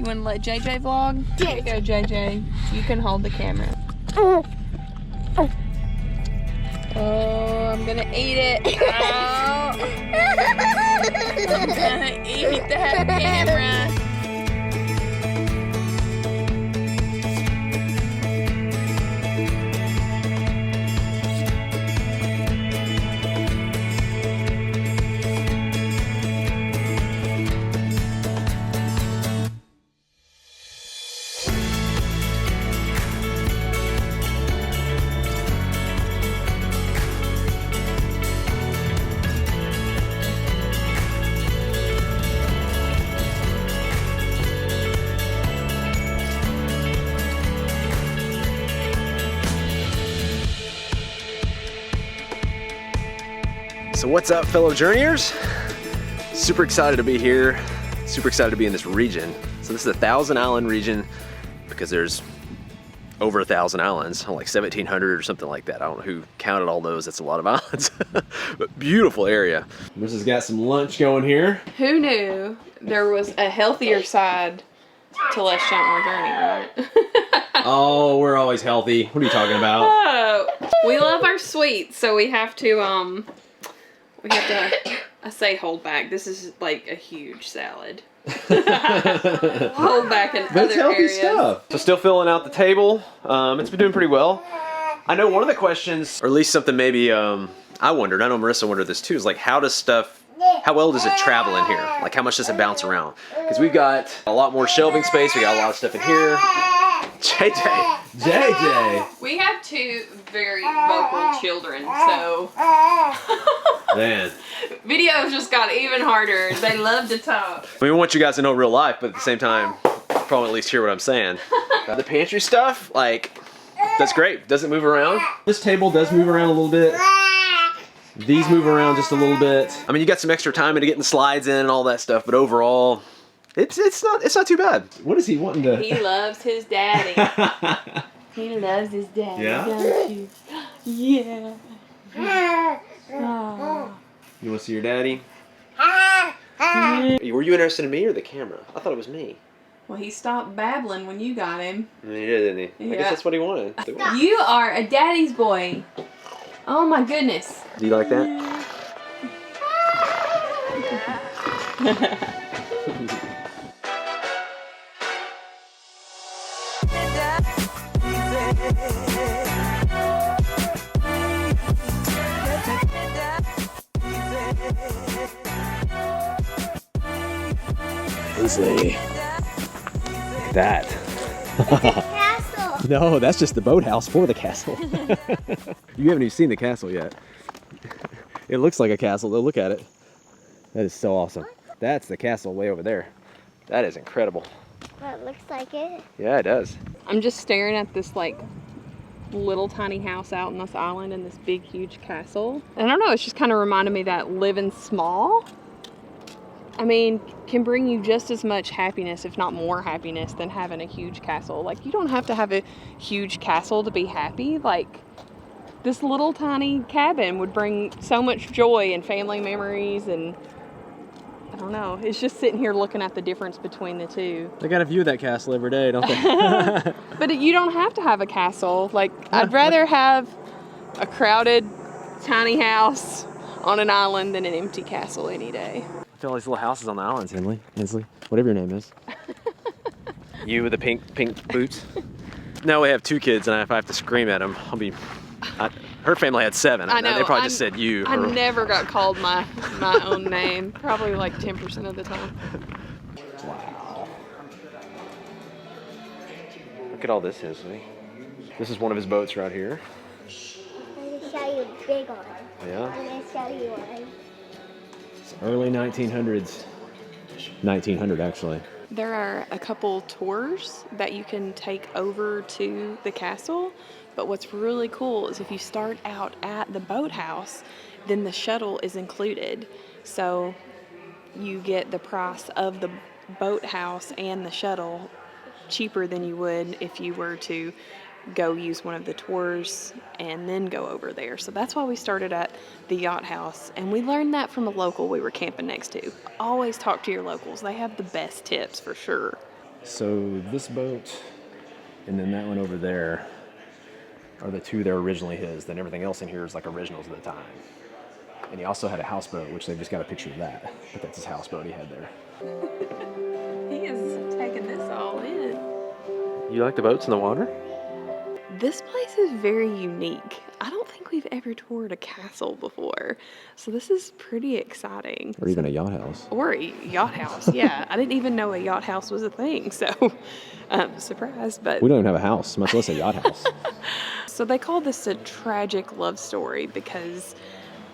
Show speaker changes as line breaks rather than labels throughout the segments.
want to let JJ vlog? Here you go, JJ. You can hold the camera. Oh, I'm gonna eat it. Oh. I'm gonna eat that camera.
So what's up, fellow journeyers? Super excited to be here. Super excited to be in this region. So this is a 1,000 island region because there's over 1,000 islands, like 1,700 or something like that. I don't know who counted all those. That's a lot of islands. But beautiful area. This has got some lunch going here.
Who knew there was a healthier side to Let's Jump More Journey, right?
Oh, we're always healthy. What are you talking about?
Oh, we love our sweets, so we have to I say hold back. This is like a huge salad. Hold back in
That's
other
healthy
areas.
stuff. So still filling out the table. It's been doing pretty well. I know one of the questions, or at least something maybe I wondered, I know Marissa wondered this too, is like how well does it travel in here? Like how much does it bounce around? Because we've got a lot more shelving space. We got a lot of stuff in here. JJ.
We have two very vocal children, so
Man.
videos just got even harder. They love to talk.
I mean, we want you guys to know real life, but at the same time, probably at least hear what I'm saying. The pantry stuff, like, that's great. Doesn't move around. This table does move around a little bit. These move around just a little bit. I mean, you got some extra time into getting slides in and all that stuff, but overall, it's not too bad. What is he wanting to?
He loves his daddy. He loves his daddy,
Yeah?
don't you? Yeah. Oh.
You want to see your daddy? Were you interested in me or the camera? I thought it was me.
Well, he stopped babbling when you got him.
I mean, he did, didn't he? I
Yeah.
guess that's what he wanted.
You are a daddy's boy. Oh my goodness.
Do you like that? Look at that.
Castle.
No, that's just the boathouse for the castle. You haven't even seen the castle yet. It looks like a castle though, look at it. That is so awesome. That's the castle way over there. That is incredible.
That looks like it.
Yeah, it does.
I'm just staring at this like little tiny house out in this island and this big huge castle. And I don't know, it's just kind of reminded me that living small, I mean, can bring you just as much happiness, if not more happiness, than having a huge castle. Like, you don't have to have a huge castle to be happy. Like, this little tiny cabin would bring so much joy and family memories, and I don't know. It's just sitting here looking at the difference between the two.
They got a view of that castle every day, don't they?
But you don't have to have a castle. Like, I'd rather have a crowded, tiny house on an island than an empty castle any day.
I feel all these little houses on the islands, Hensley, whatever your name is. You with the pink boots? Now we have 2 kids, and if I have to scream at them, her family had 7.
I know.
They probably just said you.
I never got called my own name. Probably like 10% of the time.
Wow. Look at all this, Hensley. This is one of his boats right here.
I'm going to show you a big one.
Yeah.
I'm going to show you one.
It's early 1900s. 1900 actually.
There are a couple tours that you can take over to the castle, but what's really cool is if you start out at the boathouse, then the shuttle is included. So you get the price of the boathouse and the shuttle cheaper than you would if you were to go use one of the tours and then go over there. So that's why we started at the Yacht House, and we learned that from a local we were camping next to. Always talk to your locals. They have the best tips for sure.
So this boat and then that one over there are the two that are originally his. Then everything else in here is like originals at the time. And he also had a houseboat, which they've just got a picture of that. But that's his houseboat he had there.
He is taking this all in.
You like the boats in the water?
This place is very unique. I don't think we've ever toured a castle before, so this is pretty exciting.
Or even a yacht house.
Or a yacht house, yeah. I didn't even know a yacht house was a thing, so surprised. But
We don't even have a house, much less a yacht house.
so they call this a tragic love story because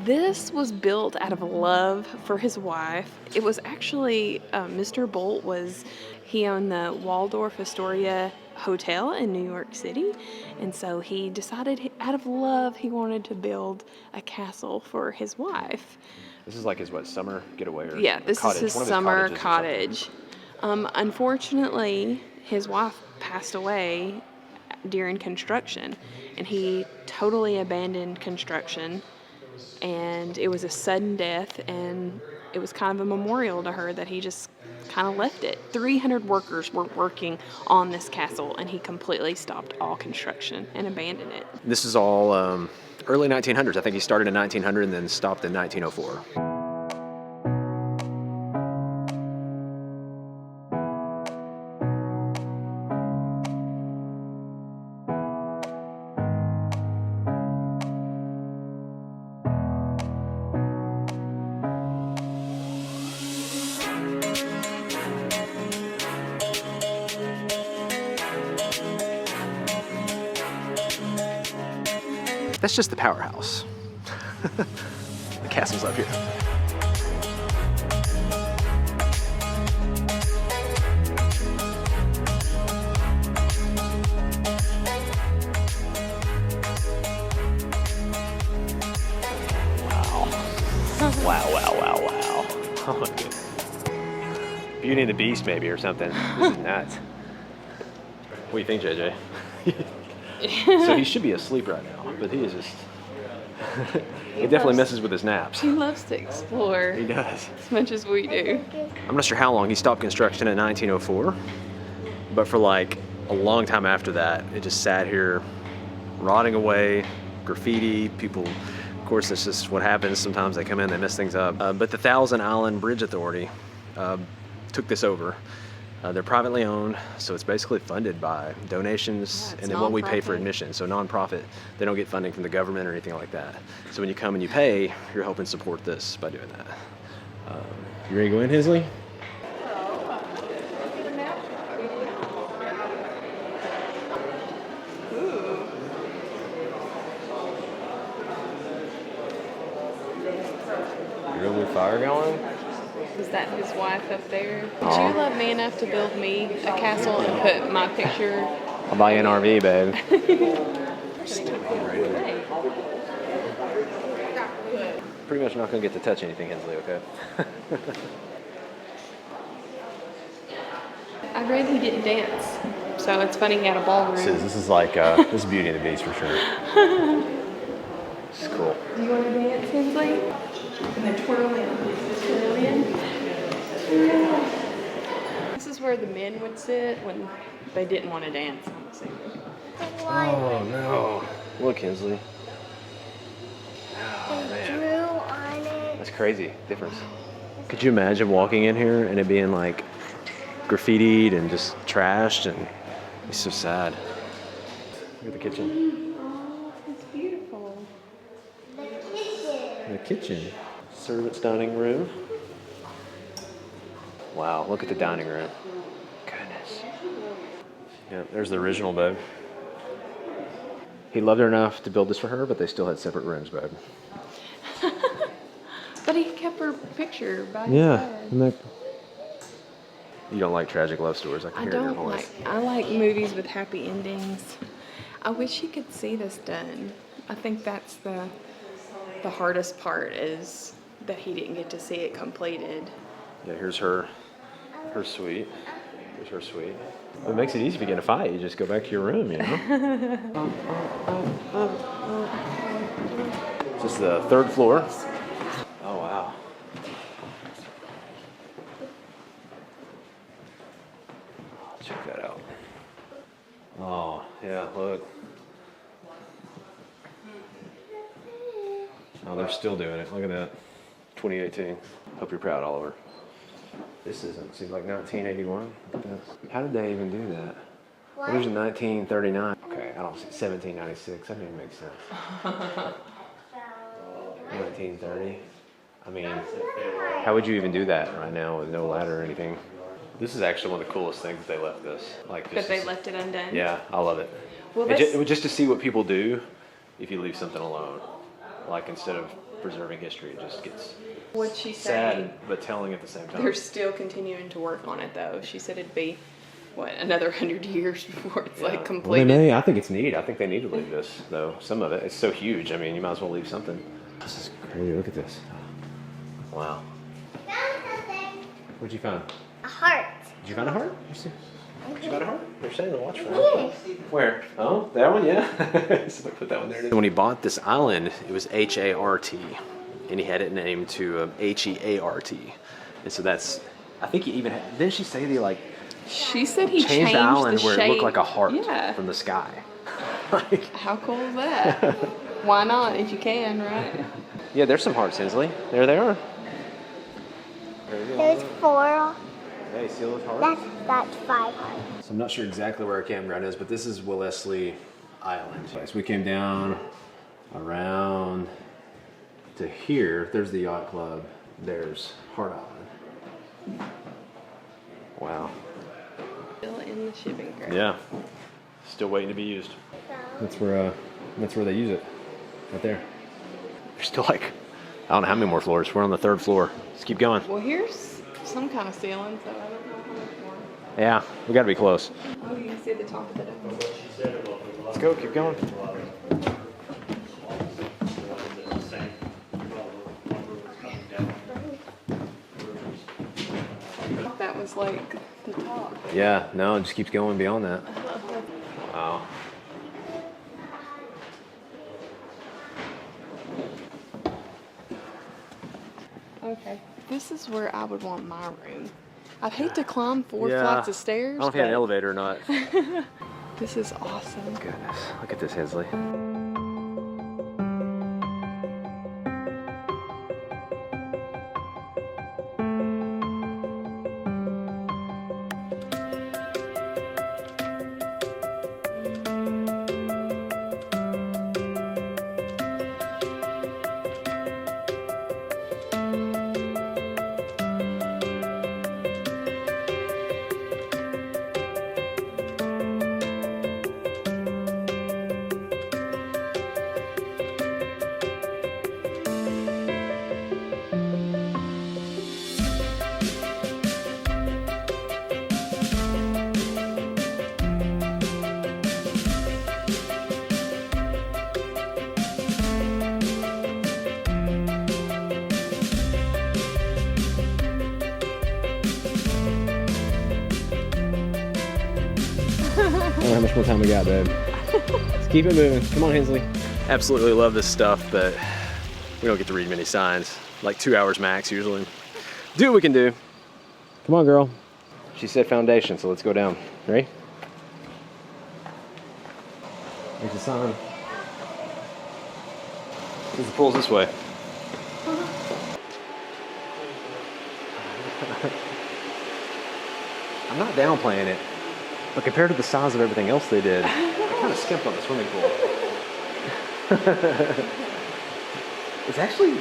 this was built out of love for his wife. It was actually, Mr. Boldt he owned the Waldorf Astoria Hotel in New York City. And so he decided out of love, he wanted to build a castle for his wife.
This is like his, what, summer getaway? Or
Yeah, this
cottage.
is his summer cottage. Unfortunately, his wife passed away during construction and he totally abandoned construction. And it was a sudden death, and it was kind of a memorial to her that he just kind of left it. 300 workers were working on this castle, and he completely stopped all construction and abandoned it.
This is all early 1900s. I think he started in 1900 and then stopped in 1904. That's just the powerhouse. The castle's up here. Wow. Oh my goodness. Beauty and the Beast maybe or something. This is nuts. What do you think, JJ? So he should be asleep right now, but he is just... He definitely messes with his naps.
He loves to explore.
He does.
As much as we do.
I'm not sure how long. He stopped construction in 1904, but for like a long time after that, it just sat here rotting away, graffiti, people... Of course, that's just what happens. Sometimes they come in, they mess things up. But the Thousand Island Bridge Authority took this over. They're privately owned, so it's basically funded by donations and then what we pay for admission. So nonprofit, they don't get funding from the government or anything like that. So when you come and you pay, you're helping support this by doing that. You ready to go in, Hensley? Real good fire going?
Is that his wife up there? Would you love me enough to build me a castle and put my picture?
I'll buy you an RV, babe. Pretty much not going to get to touch anything, Hensley, okay?
I read he didn't dance, so it's funny he had a ballroom.
This is like, this is Beauty and the Beast for sure. This is cool.
Do you want to dance, Hensley? And then twirl in. Twirl in. This is where the men would sit when they didn't want to dance, I'm assuming.
Oh no. Look, Hensley. Oh,
They
man.
drew on it.
That's crazy difference. Could you imagine walking in here and it being like graffitied and just trashed, and it's so sad. Look at the kitchen.
Oh, it's beautiful.
The kitchen. Servant's dining room. Wow, look at the dining room. Goodness. Yeah, there's the original, babe. He loved her enough to build this for her, but they still had separate rooms, babe.
But he kept her picture by his side.
Yeah. You don't like tragic love stories, I can hear it in your voice.
I like movies with happy endings. I wish he could see this done. I think that's the hardest part, is that he didn't get to see it completed.
Yeah, here's her suite. Here's her suite. Well, it makes it easy if you get in a fight. You just go back to your room, you know? This is the third floor. Oh, wow. Check that out. Oh, yeah, look. Oh, they're still doing it. Look at that. 2018. Hope you're proud, Oliver. This doesn't seem like 1981. Look at that. How did they even do that? What is it, 1939? Okay, I don't see 1796. That doesn't even make sense. 1930. I mean, how would you even do that right now with no ladder or anything? This is actually one of the coolest things that they left this. Like,
But they left it undone?
Yeah, I love it.
Well,
Just to see what people do if you leave something alone. Like, instead of preserving history, it just gets
what'd she say?
sad, but telling at the same time.
They're still continuing to work on it, though. She said it'd be, what, another 100 years before it's like completed.
Well, I think it's neat. I think they need to leave this, though. Some of it. It's so huge. I mean, you might as well leave something. This is crazy. Look at this. Wow.
Found something.
What'd you find?
A heart.
Did you find a heart? Did you find a heart? They're saying to watch for
Yes.
Where? Oh, that one, yeah. So I put that one there. When he bought this island, it was H-A-R-T, and he had it named to H-E-A-R-T. And so that's, I think he even had, didn't she say they like
She said he
changed the island
the
where
shape.
it looked like a heart
Yeah.
from the sky? Like,
How cool is that? Why not if you can, right?
yeah, there's some hearts, Hensley. There they are. There you go.
There's 4.
Hey, see those hearts?
That's 5 hearts.
So I'm not sure exactly where our campground is, but this is Wellesley Island. So we came down around to here. There's the yacht club. There's Hart Island. Wow.
Still in the shipping ground.
Yeah. Still waiting to be used. That's where they use it. Right there. There's still like, I don't know how many more floors. We're on the 3rd floor. Let's keep going.
Well, here's some kind of ceiling, so I don't know how much more.
Yeah, we gotta be close.
Oh, you can see the top of it.
Let's go, keep going.
That was like the top.
Yeah, no, it just keeps going beyond that. Wow.
Okay. This is where I would want my room. I'd hate to climb 4
Yeah.
flights of stairs.
I don't know if you had an
but
elevator or not.
This is awesome.
Goodness, look at this, Hensley. I don't know how much more time we got, babe. Let's keep it moving. Come on, Hensley. Absolutely love this stuff, but we don't get to read many signs. Like 2 hours max, usually. Do what we can do. Come on, girl. She said foundation, so let's go down. Ready? There's a sign. There's the pool's this way. I'm not downplaying it. But compared to the size of everything else they did, I kind of skimped on the swimming pool. It's actually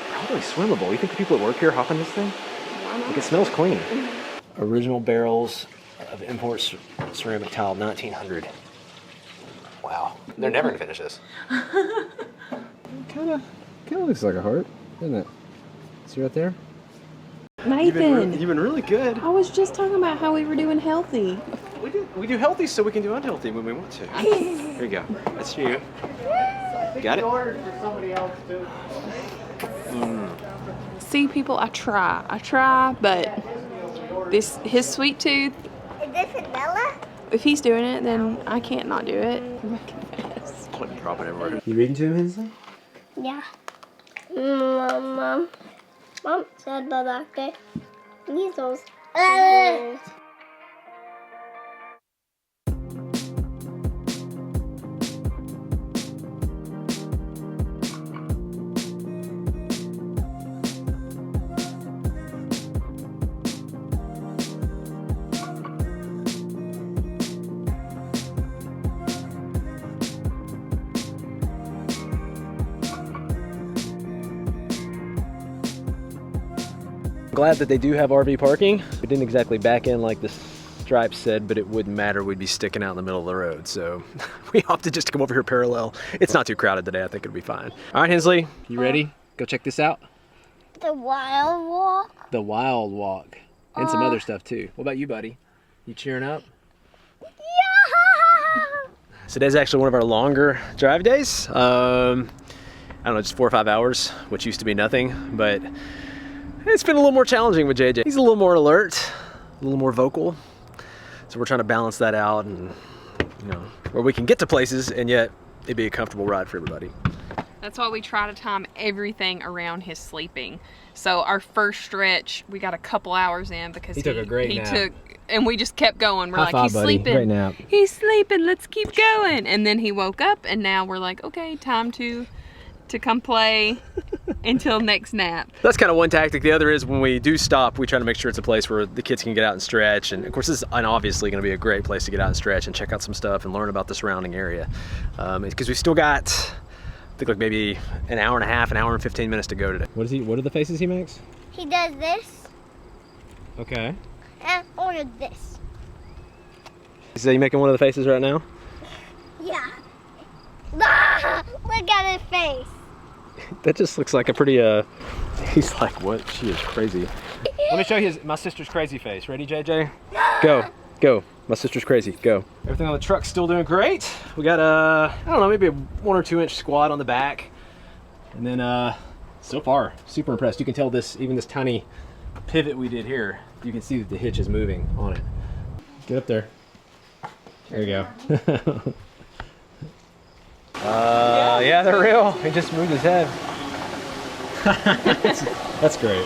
probably swimmable. You think the people that work here hop in this thing? Like, it smells clean. Original barrels of import ceramic tile, 1900. Wow. They're never gonna finish this. Kind of looks like a heart, doesn't it? See right there?
Nathan,
You've been really good.
I was just talking about how we were doing healthy.
We do healthy so we can do unhealthy when we want to. There you go. That's you. Got it?
Ordered for somebody else too.
See, people, I try, but his sweet tooth,
Is this vanilla?
if he's doing it, then I can't not do it. I confess.
Dropping everywhere. You reading to him, Hensley?
Yeah. Mom said the doctor measles.
glad that they do have RV parking. We didn't exactly back in like the Stripe said, but it wouldn't matter. We'd be sticking out in the middle of the road. So we opted just to come over here parallel. It's not too crowded today. I think it'll be fine. All right, Hensley, you ready? Go check this out.
The Wild Walk.
The Wild Walk. And some other stuff too. What about you, buddy? You cheering up?
Yeah.
So today's actually one of our longer drive days. I don't know, just 4 or 5 hours, which used to be nothing, but it's been a little more challenging with JJ. He's a little more alert, a little more vocal. So we're trying to balance that out and, you know, where we can get to places and yet it'd be a comfortable ride for everybody.
That's why we try to time everything around his sleeping. So our first stretch, we got a couple hours in because
he took a great nap.
And we just kept going. We're
High
like,
five,
he's
buddy.
sleeping.
Great nap.
He's sleeping. Let's keep going. And then he woke up, and now we're like, okay, time to come play until next nap.
That's kind of one tactic. The other is when we do stop, we try to make sure it's a place where the kids can get out and stretch. And of course, this is obviously going to be a great place to get out and stretch and check out some stuff and learn about the surrounding area. Because we still got, I think, like maybe an hour and a half, an hour and 15 minutes to go today. What are the faces he makes?
He does this
Okay.
or this.
Is he making one of the faces right now?
Yeah. Look at his face.
That just looks like a pretty, he's like, what? She is crazy. Let me show you my sister's crazy face. Ready, JJ? Go. My sister's crazy, go. Everything on the truck's still doing great. We got I don't know, maybe a 1 or 2 inch squat on the back. And then, so far, super impressed. You can tell even this tiny pivot we did here, you can see that the hitch is moving on it. Get up there. There you go. Yeah, they're real. He just moved his head. That's great.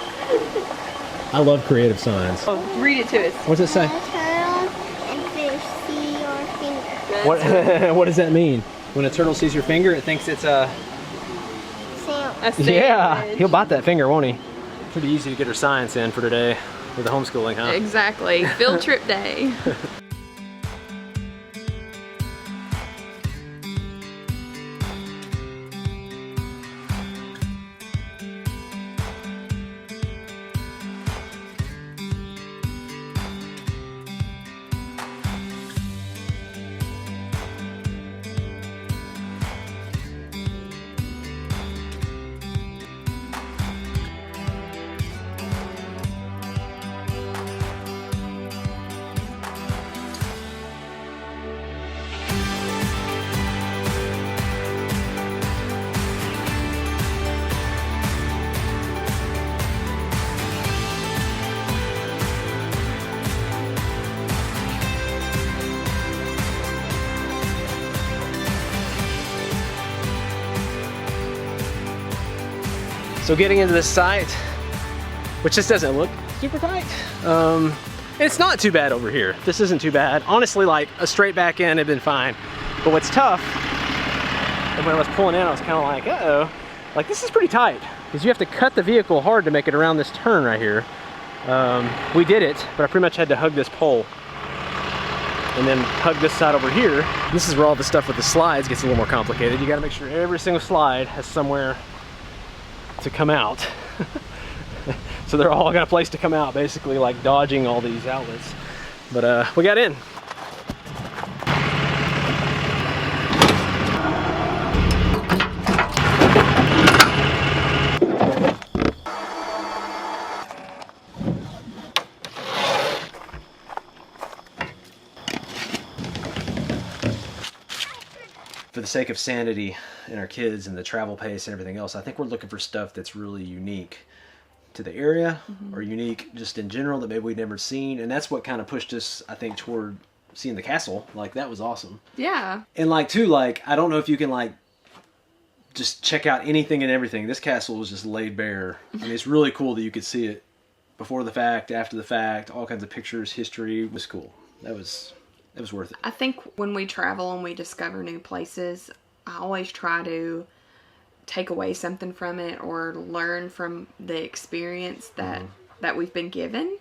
I love creative signs.
Oh, read it to us.
What's it say?
Turtle and fish see your finger.
What does that mean? When a turtle sees your finger, it thinks it's a...
Sam.
Yeah, he'll bite that finger, won't he? Pretty easy to get her science in for today with the homeschooling, huh?
Exactly. Field trip day.
So getting into this site, which just doesn't look super tight, it's not too bad over here. This isn't too bad. Honestly, like a straight back end had been fine. But what's tough, and when I was pulling in, I was kind of like, uh-oh, like this is pretty tight. Because you have to cut the vehicle hard to make it around this turn right here. We did it, but I pretty much had to hug this pole and then hug this side over here. This is where all the stuff with the slides gets a little more complicated. You gotta make sure every single slide has somewhere to come out. So they're all got a place to come out, basically like dodging all these outlets. But we got in. For the sake of sanity and our kids and the travel pace and everything else, I think we're looking for stuff that's really unique to the area, or unique just in general that maybe we'd never seen. And that's what kind of pushed us, I think, toward seeing the castle. Like, that was awesome.
Yeah.
And like, too, like, I don't know if you can like just check out anything and everything. This castle was just laid bare. I mean, it's really cool that you could see it before the fact, after the fact, all kinds of pictures, history. It was cool. It was worth it.
I think when we travel and we discover new places, I always try to take away something from it or learn from the experience that we've been given.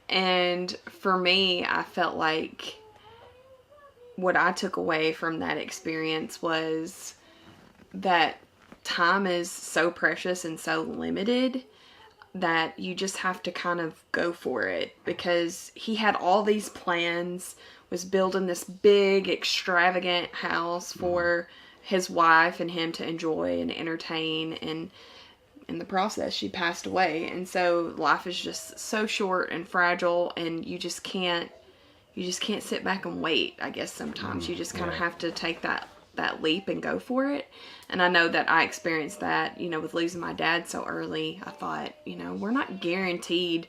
And for me, I felt like what I took away from that experience was that time is so precious and so limited. that you just have to kind of go for it, because he had all these plans, was building this big extravagant house for his wife and him to enjoy and entertain, and in the process she passed away. And so life is just so short and fragile, and you just can't sit back and wait. I guess sometimes you just kind of have to take that leap and go for it. And I know that I experienced that, you know, with losing my dad so early. I thought, you know, we're not guaranteed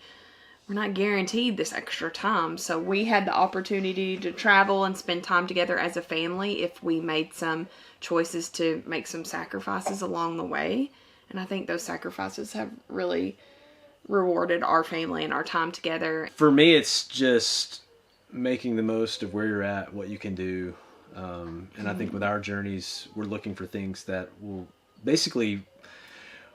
this extra time. So we had the opportunity to travel and spend time together as a family if we made some choices to make some sacrifices along the way. And I think those sacrifices have really rewarded our family and our time together.
For me, it's just making the most of where you're at, what you can do. And I think with our journeys, we're looking for things that will basically,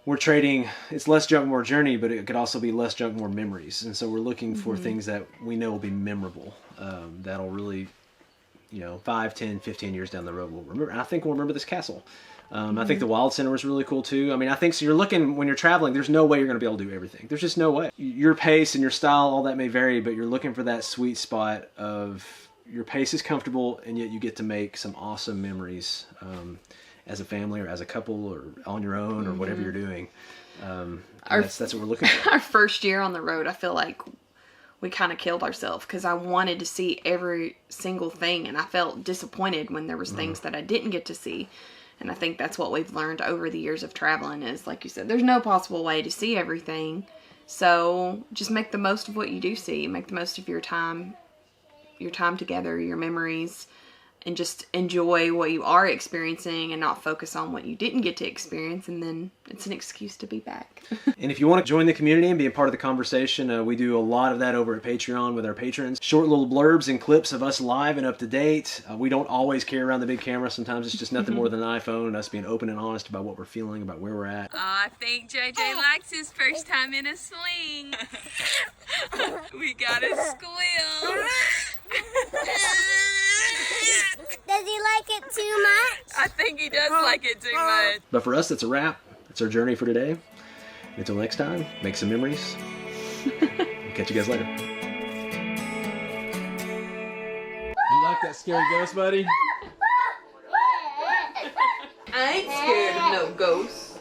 we're trading, it's less junk, more journey, but it could also be less junk, more memories. And so we're looking for things that we know will be memorable, that'll really, you know, 5, 10, 15 years down the road, we'll remember. I think we'll remember this castle. I think the Wild Center was really cool too. I mean, I think, so you're looking, when you're traveling, there's no way you're going to be able to do everything. There's just no way. Your pace and your style, all that may vary, but you're looking for that sweet spot of your pace is comfortable, and yet you get to make some awesome memories as a family or as a couple or on your own or whatever you're doing. That's what we're looking for.
Our first year on the road, I feel like we kind of killed ourselves, because I wanted to see every single thing, and I felt disappointed when there was things that I didn't get to see. And I think that's what we've learned over the years of traveling is, like you said, there's no possible way to see everything. So just make the most of what you do see. Make the most of your time together, your memories, and just enjoy what you are experiencing and not focus on what you didn't get to experience, and then it's an excuse to be back.
And if you want to join the community and be a part of the conversation, we do a lot of that over at Patreon with our patrons. Short little blurbs and clips of us live and up to date. We don't always carry around the big camera. Sometimes it's just nothing more than an iPhone and us being open and honest about what we're feeling, about where we're at.
I think JJ likes his first time in a swing. We got a squeal.
Does he like it too much?
I think he does like it too much.
But for us, that's a wrap. That's our journey for today. Until next time, make some memories. Catch you guys later. You like that scary ghost, buddy?
I ain't scared of no ghosts.